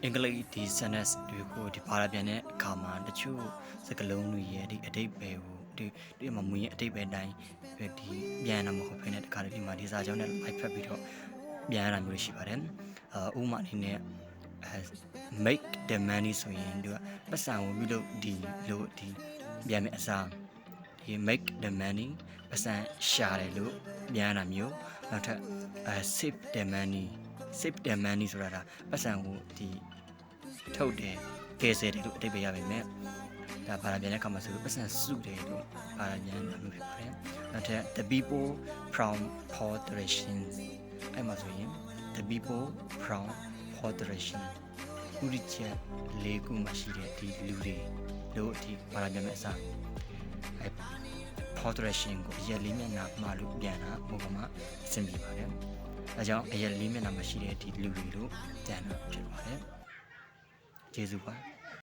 အင်္ဂလိပ်ဒီ sentence တွေကိုဒီဘာသာပြန်တဲ့အခါမှာတချို့စကားလုံးတွေရဲ့ဒီအတိတ်ပဲကိုဒီမှာမူရင်းအတိတ်ပဲတိုင်းဒီပြန်ရမှာမဟုတ်ဘဲနဲ့တခါတလေမှာဒီစာကြောင်းနဲ့ live ဖတ်ပြီးတော့ပြန်ရတာမျိုးရှိပါတယ်ဥပမာအနေနဲ့ make the money ဆိုရင်သူကပတ်စံကိုပြုလုပ်ဒီလို့ဒီပြန်မယ်အစားဒီ make the money ပတ်စံရှာတယ်လို့ပြန်ရတာမျိုးနောက်ထပ်save the money ဆိုတာဒါပတ်စံကိုဒီထုတ်တယ်ကဲဆယ်တယ်လို့အတိတ်ပဲရပါမယ်ဒါဘာသာပြန်တဲ့အခါမှာဆိုပတ်စံစုတယ်လို့ဘာသာပြန်တာမျိုးဖြစ်ပါတယ်နောက်ထပ် the people from moderation အဲ့မှာဆိုရင် the people from moderation ဥဒိချက်၄ခုမှရှိတဲ့ဒီလူတွေလို့ဒီဘာသာပြန်မဲ့အစားအဲ့ moderation ကိုအရက်လေးမျက်နှာမှာလို့ပြန်တာဘုကမှာအဆင်ပြေပါတယ်အဲကြောင့်အရက်လေးမျက်နှာမှာရှိတဲ့ဒီလူတွေလို့ပြန်တာဖြစ်ပါတယ်ကျေးဇူးပါ